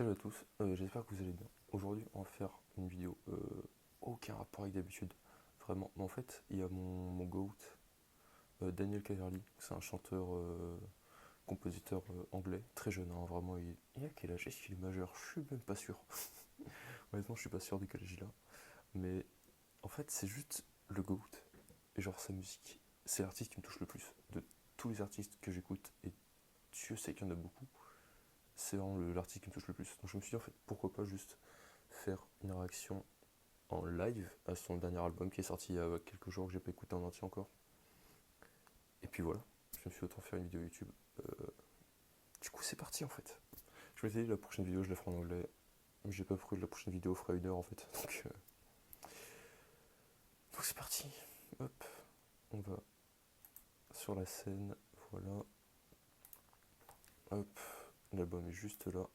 Salut à tous, j'espère que vous allez bien. Aujourd'hui, on va faire une vidéo aucun rapport avec d'habitude, vraiment. Mais en fait, il y a mon GOAT, Daniel Caverly, c'est un chanteur, compositeur anglais, très jeune, hein, vraiment. Il a quel âge? Est-ce qu'il est majeur? Je suis même pas sûr. Honnêtement, je suis pas sûr de quel âge il a. Mais en fait, c'est juste le GOAT. Et genre, sa musique, c'est l'artiste qui me touche le plus. De tous les artistes que j'écoute, et Dieu sait qu'il y en a beaucoup, c'est vraiment l'artiste qui me touche le plus. Donc je me suis dit en fait pourquoi pas juste faire une réaction en live à son dernier album qui est sorti il y a quelques jours que j'ai pas écouté en entier encore. Et puis voilà, je me suis autant faire une vidéo YouTube. Du coup c'est parti en fait. Je m'étais dit la prochaine vidéo je la ferai en anglais. Mais j'ai pas prévu que la prochaine vidéo fera 1 heure en fait. Donc c'est parti. Hop, on va sur la scène, voilà. Hop, l'album est juste là.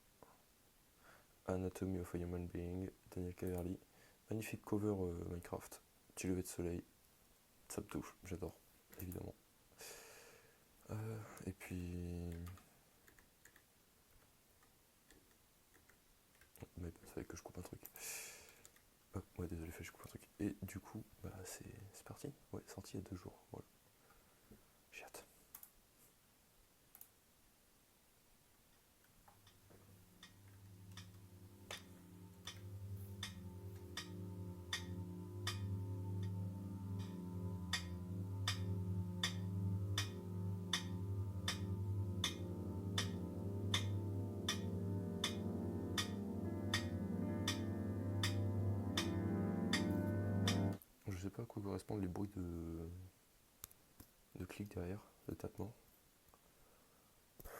Anatomy of a Human Being, Daniel Caverly. Magnifique cover Minecraft, petit lever de soleil, ça me touche, j'adore, évidemment. Et puis... Mais ça fait que je coupe un truc. Hop, ouais désolé, je coupe un truc. Et du coup, bah c'est parti. Ouais, sorti il y a 2 jours, voilà. J'ai hâte. Je sais pas à quoi correspondent les bruits de clics derrière, de tapement.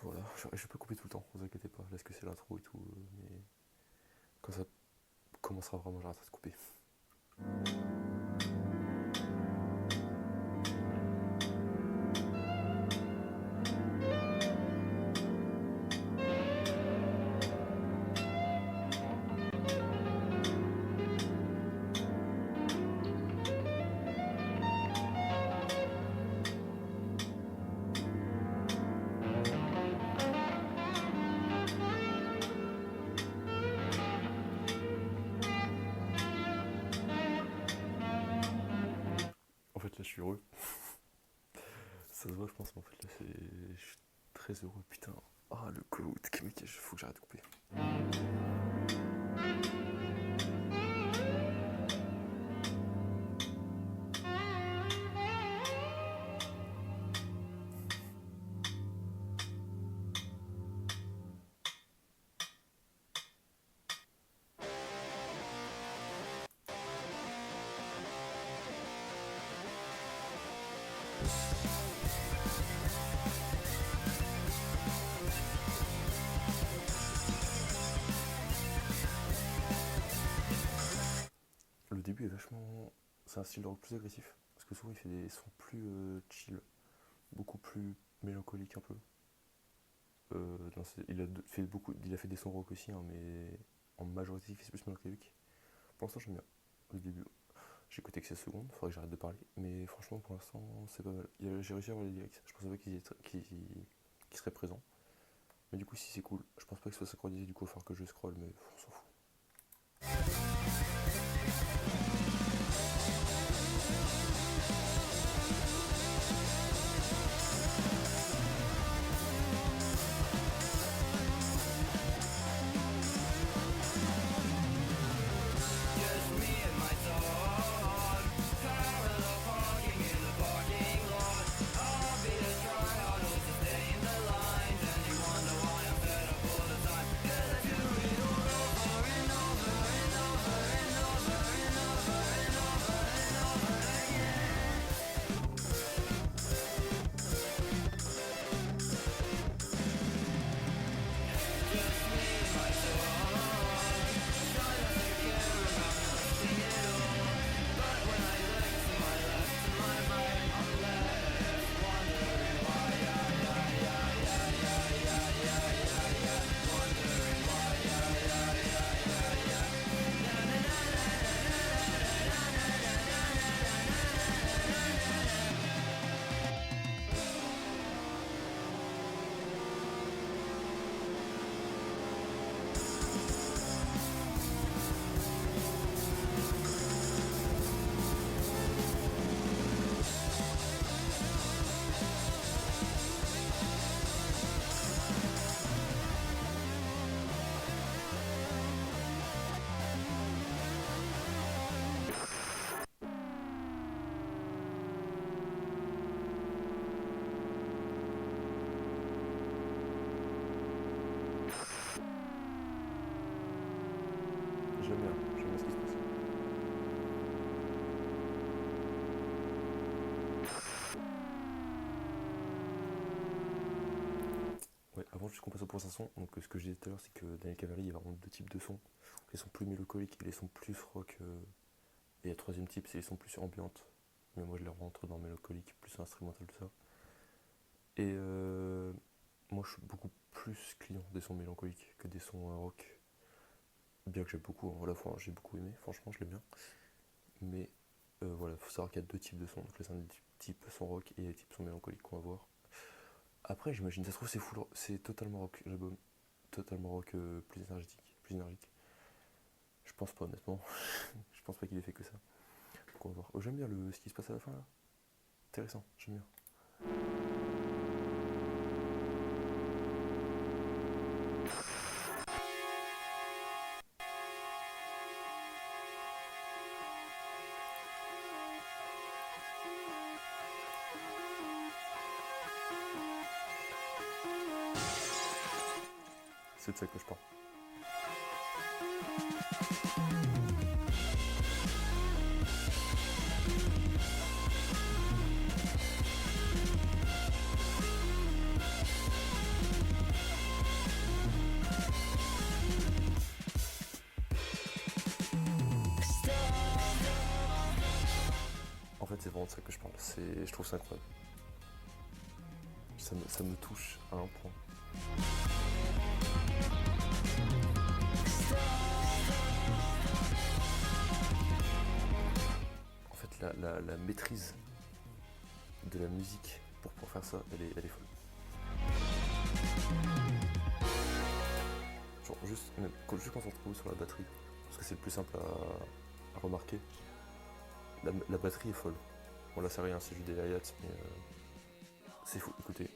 Voilà, je peux couper tout le temps, vous inquiétez pas, là ce que c'est l'intro et tout, mais quand ça commencera vraiment, j'arrêterai de couper. En fait là je suis heureux. Ça se voit je pense, mais en fait là je suis très heureux, putain. Ah le code, il faut que j'arrête de couper. Le début est vachement... C'est un style de rock plus agressif, parce que souvent il fait des sons plus chill, beaucoup plus mélancoliques un peu. Il a fait des sons rock aussi, hein, mais en majorité il fait plus mélancolique. Pour l'instant j'aime bien. Le début, j'ai écouté que 16 secondes, faudrait que j'arrête de parler, mais franchement pour l'instant c'est pas mal. J'ai réussi à avoir les lyrics, je pensais pas qu'ils seraient présents. Mais du coup si c'est cool, je pense pas que ce soit synchronisé, du coup il va falloir que je scroll, mais on s'en fout. qu'on passe au point 500, donc ce que je disais tout à l'heure, c'est que Daniel Cavalli, il y a vraiment deux types de sons. Les sons plus mélancoliques et les sons plus rock. Et le troisième type, c'est les sons plus ambiantes. Mais moi, je les rentre dans mélancolique, plus instrumental, tout ça. Et moi, je suis beaucoup plus client des sons mélancoliques que des sons rock. Bien que j'ai beaucoup, hein, à la fois, j'ai beaucoup aimé, franchement, je l'aime bien. Mais voilà, il faut savoir qu'il y a deux types de sons. Donc les types sont rock et les types sont mélancoliques qu'on va voir. Après, j'imagine, ça se trouve, c'est totalement rock, l'album. Totalement rock, plus énergétique, plus énergique. Je pense pas, honnêtement. Je pense pas qu'il ait fait que ça. Donc on va voir. Oh, j'aime bien ce qui se passe à la fin, là. Intéressant, j'aime bien. C'est de ça que je parle. En fait, c'est vraiment de ça que je parle. Je trouve ça incroyable. Ça me touche à un point. En fait, la maîtrise de la musique pour faire ça, elle est folle. Genre, juste concentrez-vous sur la batterie, parce que c'est le plus simple à remarquer. La batterie est folle. Bon, là, c'est rien, c'est juste des hi-hats, mais c'est fou, écoutez.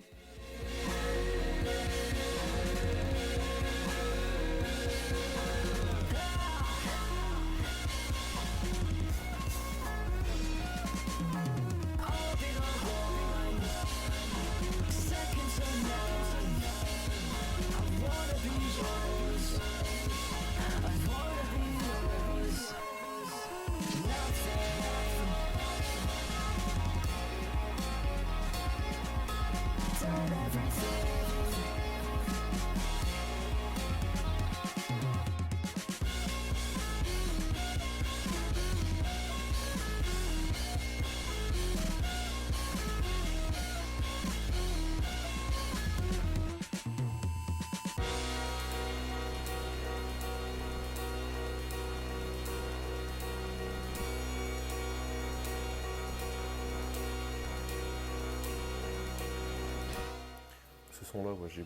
Ce son-là, ouais, j'ai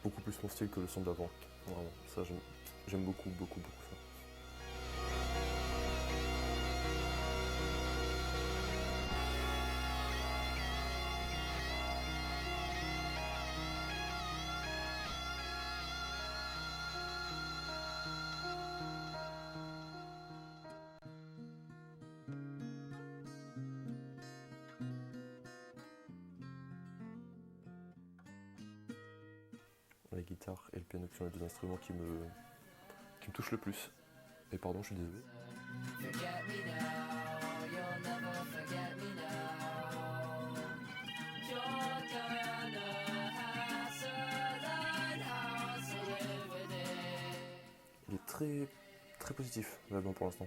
beaucoup plus mon style que le son d'avant. Vraiment, ça, j'aime beaucoup ça. La guitare et le piano qui sont les deux instruments qui me touchent le plus. Et pardon, je suis désolé. Il est très très positif l'album pour l'instant.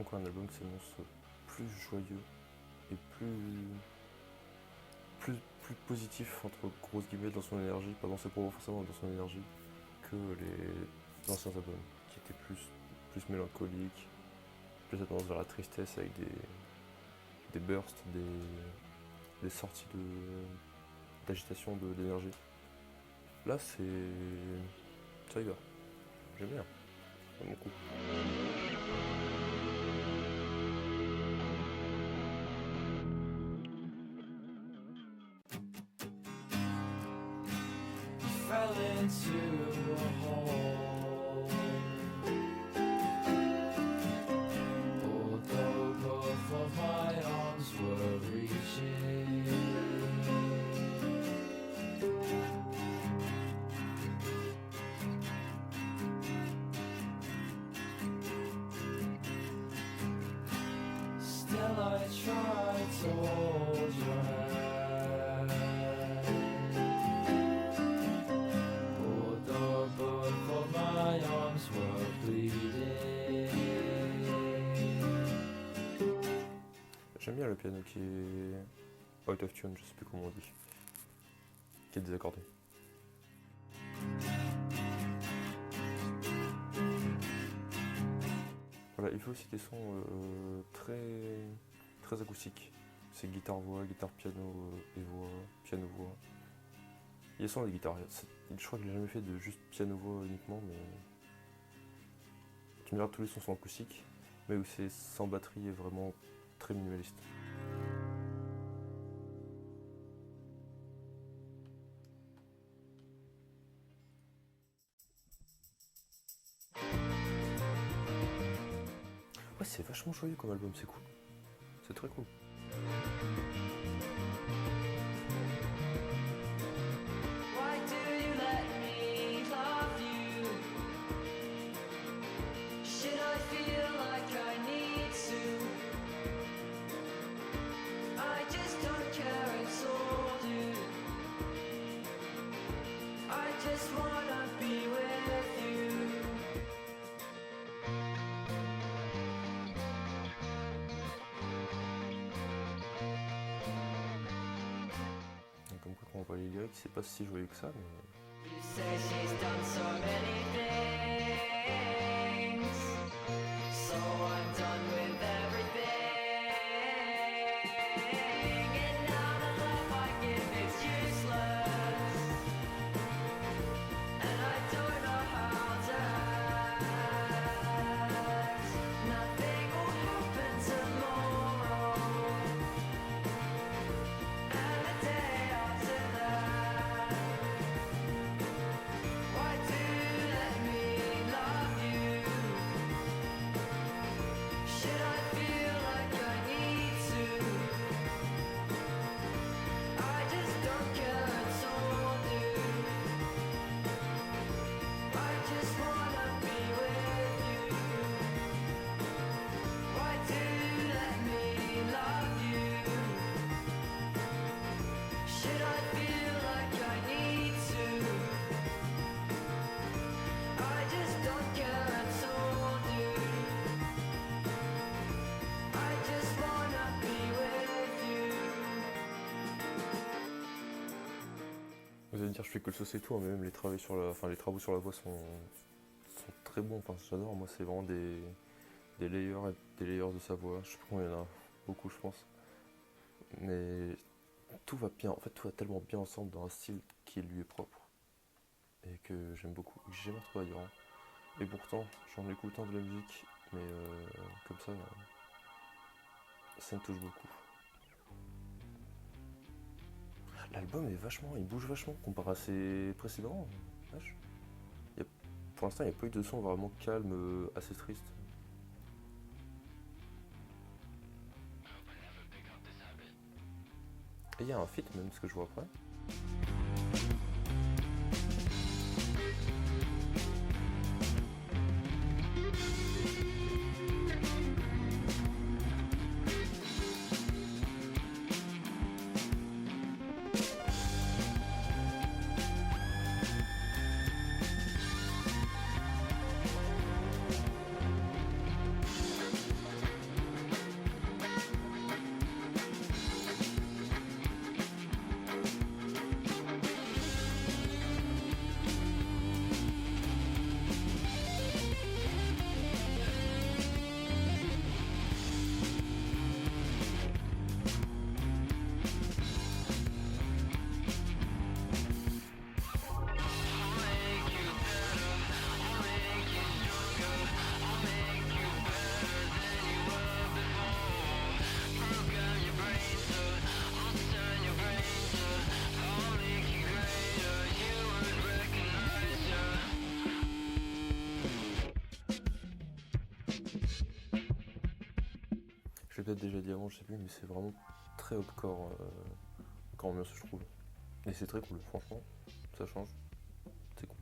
quoi un album s'annonce plus joyeux et plus positif entre grosses guillemets dans son énergie, pas dans ses propos forcément, dans son énergie, que les anciens albums qui étaient plus mélancoliques, plus tendance vers la tristesse avec des bursts, des sorties d'agitation, d'énergie. Là ça y va, j'aime bien, j'aime beaucoup. Fell into a hole. Although both of my arms were reaching, still I tried to hold your hand. My arms were bleeding. J'aime bien le piano qui est out of tune, je sais plus comment on dit, qui est désaccordé. Voilà, il fait aussi des sons très acoustiques. C'est guitare-voix, guitare-piano et voix, piano-voix. Il y a souvent des guitares. Je crois que je l'ai jamais fait de juste piano-voix uniquement, mais tu me diras, tous les sons sont acoustiques, mais où c'est sans batterie et vraiment très minimaliste. Ouais, c'est vachement joyeux comme album, c'est cool. C'est très cool. Comme quoi quand on voit les lyriques, c'est pas si joyeux que ça, mais... You say she's done so many things, so I'm done with everything, and now the love I give is useless, and I don't know how to act. Nothing will happen tomorrow, and the day after that. Why do you let me love you? Should I feel like I need to? I just don't care at all, dude. I just wanna be with you. Why do you let me love you? Should I feel like I need to? I just don't care at all, dude. I just wanna be with you. Vous allez me dire, je fais que le sauce et tout, hein, mais même les travaux sur la voix sont très bons. Enfin, j'adore, moi, c'est vraiment des layers et des layers de sa voix. Je sais pas combien il y en a, beaucoup, je pense. Mais tout va bien, en fait, tout va tellement bien ensemble dans un style qui lui est propre et que j'aime beaucoup, que j'ai jamais retrouvé ailleurs. Et pourtant, j'en écoute un de la musique, mais comme ça me touche beaucoup. L'album est il bouge vachement comparé à ses précédents. Vache. Pour l'instant, il n'y a pas eu de son vraiment calme, assez triste. Et il y a un feat même, ce que je vois après. peut-être déjà dit avant, je sais plus, mais c'est vraiment très hardcore quand ambiance, je trouve. Et c'est très cool, franchement, ça change, c'est cool.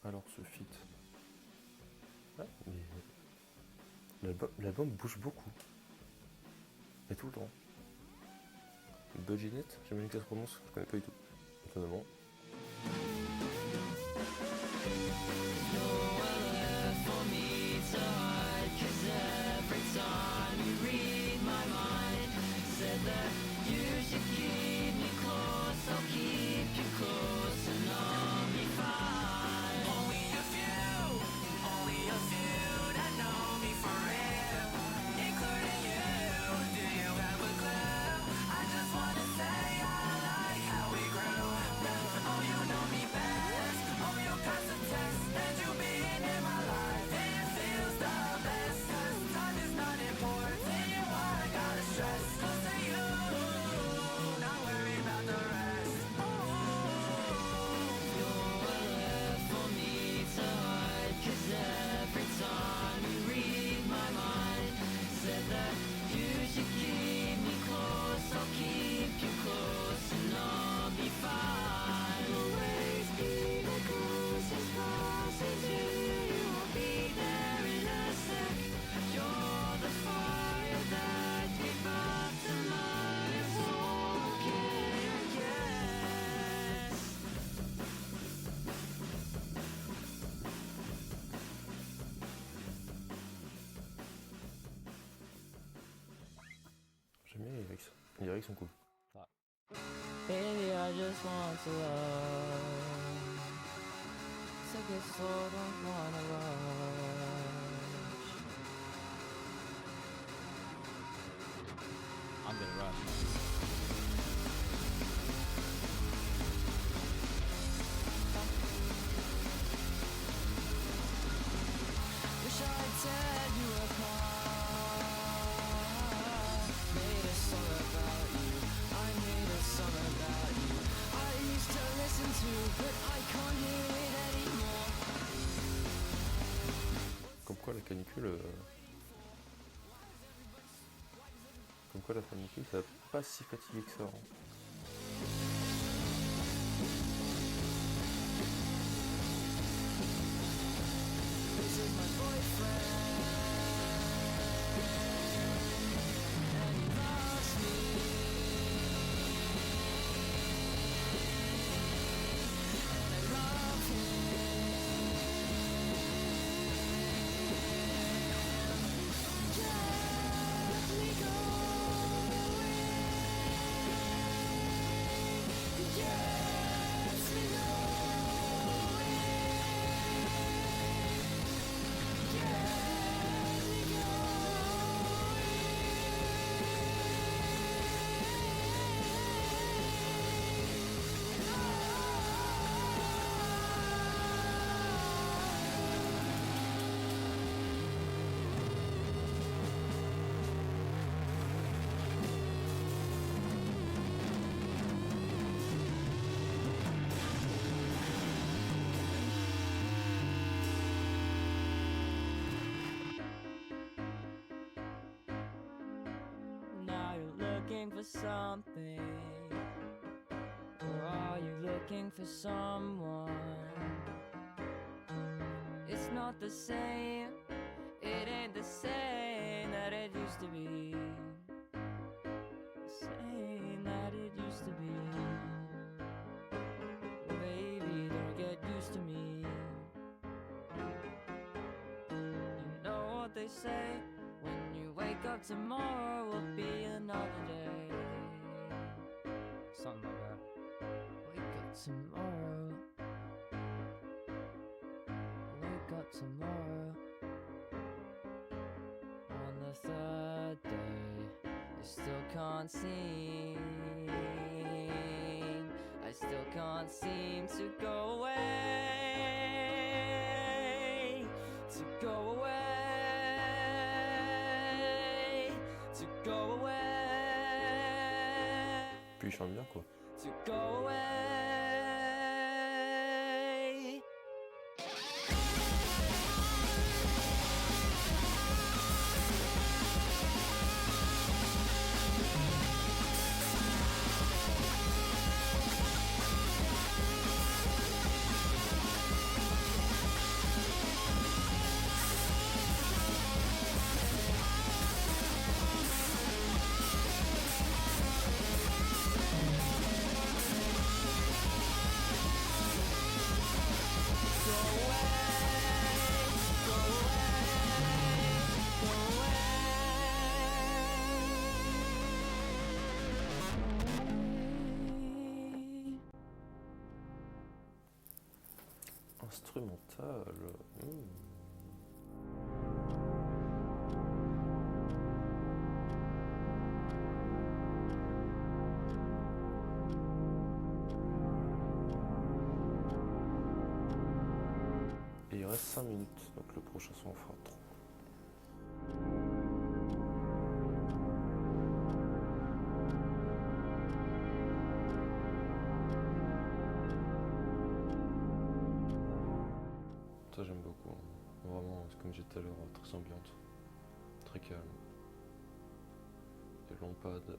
Alors ce feat, ouais, mais l'album bouge beaucoup, et tout le temps. Budget, j'imagine que ça se prononce, je connais pas du tout, étonnamment. J'aime bien les lyrics sont cool. Baby, I just want to love. Take it slow, don't wanna rush. I'm gonna rush. Wish I'd said you apart. Made a song about you. I made a song about you. I used to listen to, but I can't hear it anymore. Comme quoi la canicule, ça va pas si fatigué que ça. Hein. This is my boyfriend, and he loves me. And I love him. Get me going. He gets me going. Now you're looking for something, or are you looking for someone? It's not the same, it ain't the same that it used to be. The same that it used to be. Baby, don't get used to me. You know what they say, when you Wake up, tomorrow will be another day. Something like that. Wake up tomorrow. Wake up tomorrow. On the third day, I still can't seem. I still can't seem to go away. To go away. To go away. Puis il chante bien quoi. To go away. Instrumental. Et il reste 5 minutes, donc le prochain son on fera 3. Ça j'aime beaucoup, vraiment, comme j'ai dit tout à l'heure, très ambiante, très calme. Des longs pads.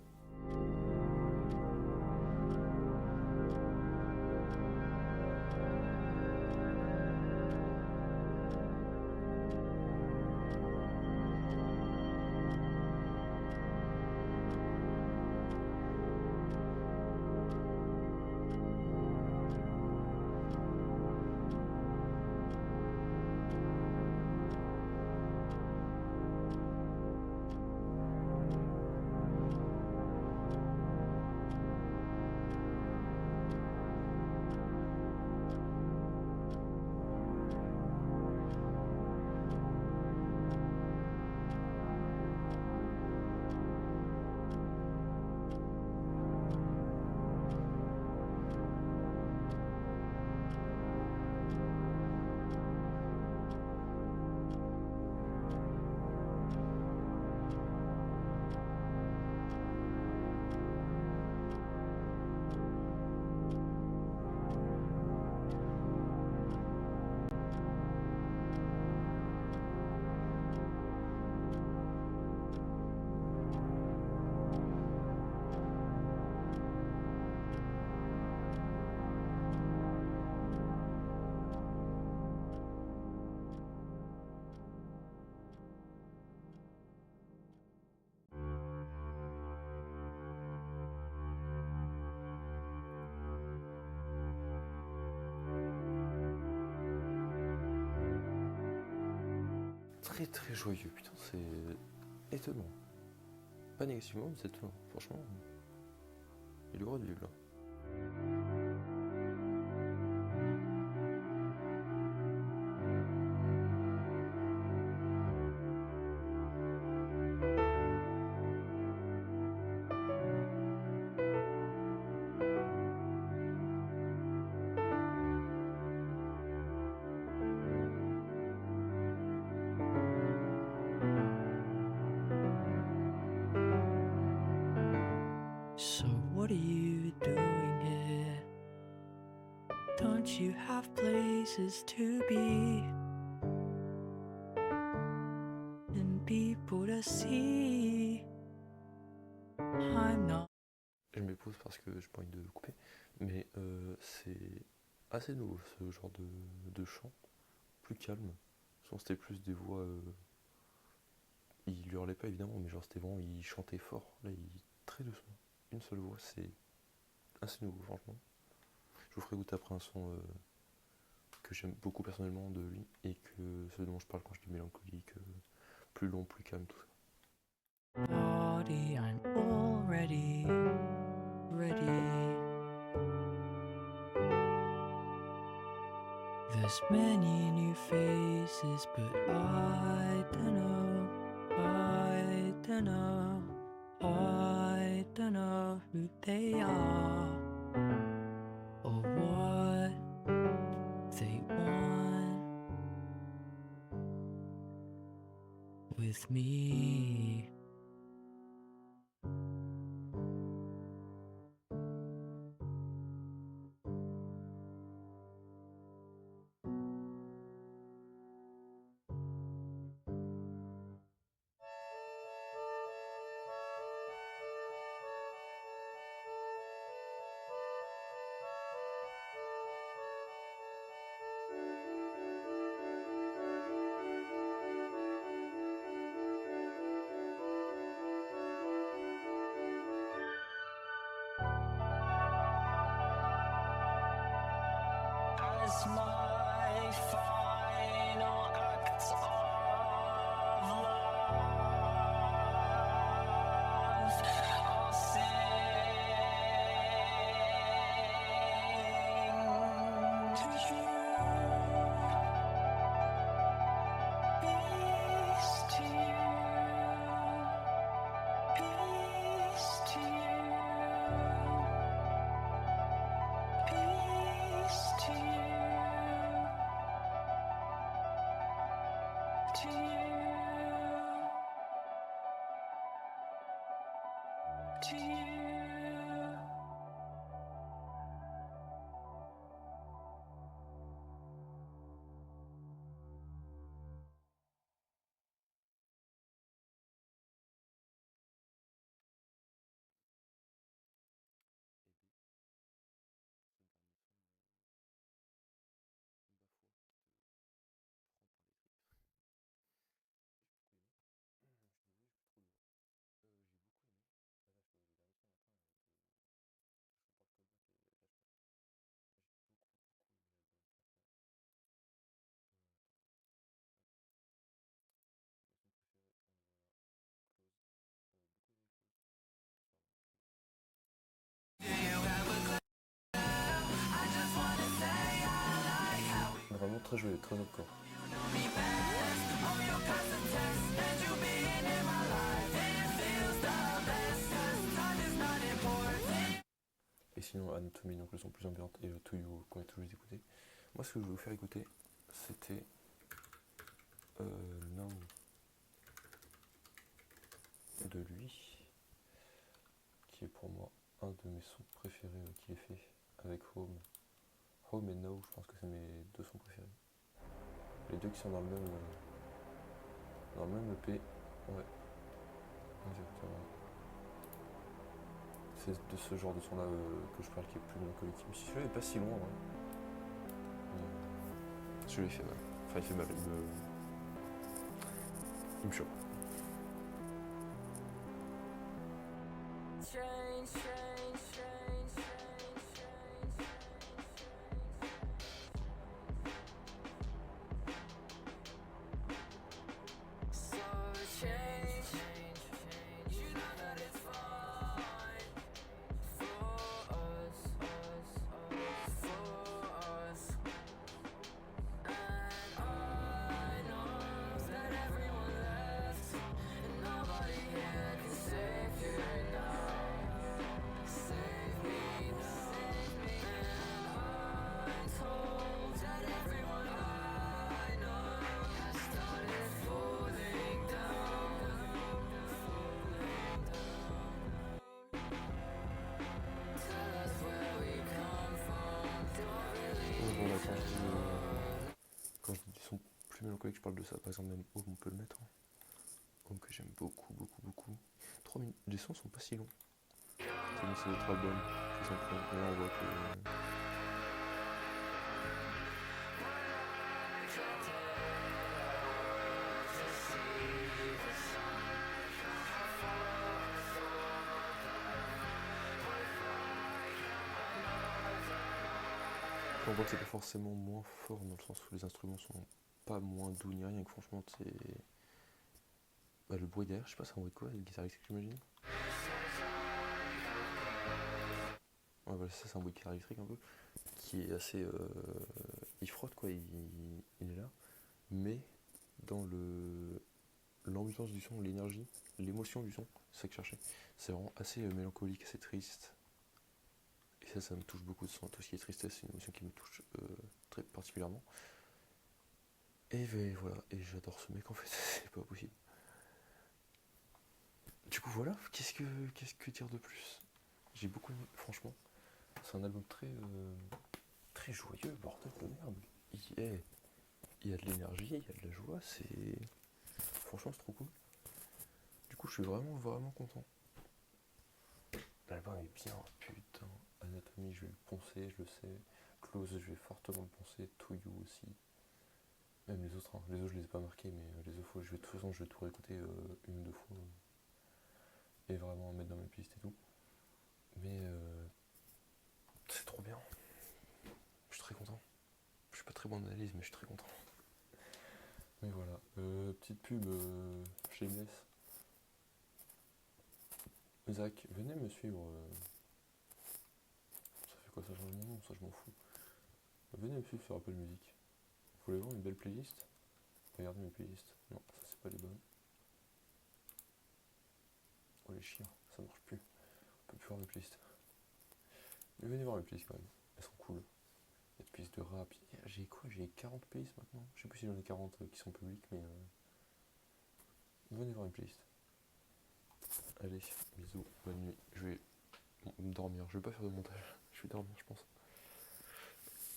Très très joyeux, putain, c'est étonnant. Pas négativement, mais c'est étonnant, franchement. Il est le droit de vivre là. So what are you doing here? Don't you have places to be and people to see? I'm not. Je me pose parce que j'ai pas envie de couper, mais c'est assez nouveau ce genre de chant, plus calme. Souvent c'était plus des voix. Il hurlait pas évidemment, mais genre c'était vraiment, il chantait fort. Là, il très doucement. Une seule voix, c'est assez nouveau, franchement. Je vous ferai goûter après un son que j'aime beaucoup personnellement de lui et que ce dont je parle quand je dis mélancolique, plus long, plus calme, tout ça. party, I'm already ready. There's many new faces, but I don't know, I don't know, I don't know who they are or what they want with me. As my final act of love, I'll sing to you. Peace to you. Peace to you. Peace to you. To you. To you. Vraiment très joli, très hardcore. Et sinon Anatomy, donc le son plus ambiante, et To You qu'on a tous écouté. Moi ce que je vais vous faire écouter, c'était Now de lui, qui est pour moi un de mes sons préférés qu'il ait fait avec Home. Home et Now, je pense que c'est mes deux sons préférés. Les deux qui sont dans le même EP. Ouais, exactement. C'est de ce genre de son là que je parle, qui est plus mélancolique. Mais si celui-là est pas si loin, ouais. Celui-là il fait mal. Enfin il fait mal, il me choque. Change, change, change, change, change. So change, you know that it's fine for us, for us. And I know that everyone left, and nobody here can save you now. Save me now. And I'm told that everyone I know has started falling down. Tell us where we come from. Do I really Bon, bah, quand je dis son plus mélancolique, je parle de ça. Par exemple, même Home, on peut le mettre. Hein. Home que j'aime beaucoup, beaucoup, beaucoup. 3 minutes. Les sons sont pas si longs. C'est notre album. Ils ont pris. Là, on voit que. On voit que c'est pas forcément moins fort dans le sens où les instruments sont pas moins doux ni rien, que franchement c'est le bruit derrière, je sais pas, c'est un bruit de quoi, une guitare électrique, j'imagine. Ouais, voilà, ça c'est un bruit de guitare électrique un peu, qui est assez. Il frotte quoi, il est là. Mais dans l'ambiance du son, l'énergie, l'émotion du son, c'est ça que je cherchais. C'est vraiment assez mélancolique, assez triste. Et ça me touche beaucoup. Tout ce qui est tristesse, c'est une émotion qui me touche très particulièrement. Et ben, voilà, et j'adore ce mec en fait, c'est pas possible. Du coup voilà, qu'est-ce que dire de plus? J'ai beaucoup aimé, franchement. C'est un album très joyeux, bordel de merde. Il y a de l'énergie, il y a de la joie, c'est. Franchement, c'est trop cool. Du coup, je suis vraiment content. L'album est bien, putain. Anatomy, je vais le poncer, je le sais. Close, je vais fortement le poncer. To You aussi. Même les autres, hein. Les autres, je les ai pas marqués, mais les autres fois, de toute façon, je vais tout réécouter une ou deux fois. Et vraiment mettre dans mes playlists et tout. Mais c'est trop bien. Je suis très content. Je suis pas très bon en analyse, mais je suis très content. Mais voilà. Petite pub shameless. Zach, venez me suivre. Ça fait quoi, ça change mon nom? Ça, je m'en fous. Venez me suivre sur Apple Music. Vous voulez voir une belle playlist? Regardez mes playlists. Non, ça c'est pas les bonnes. Oh les chiens, ça marche plus. On peut plus voir mes playlists. Mais venez voir mes playlists quand même. Elles sont cool. Il y a des playlists de rap. J'ai quoi? J'ai 40 playlists maintenant. Je sais plus si j'en ai 40 qui sont publiques, mais venez voir mes playlists. Allez, bisous, bonne nuit. Je vais dormir. Je vais pas faire de montage. Je vais dormir, je pense.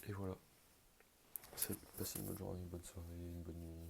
Et voilà. Passez une bonne journée, une bonne soirée, une bonne nuit.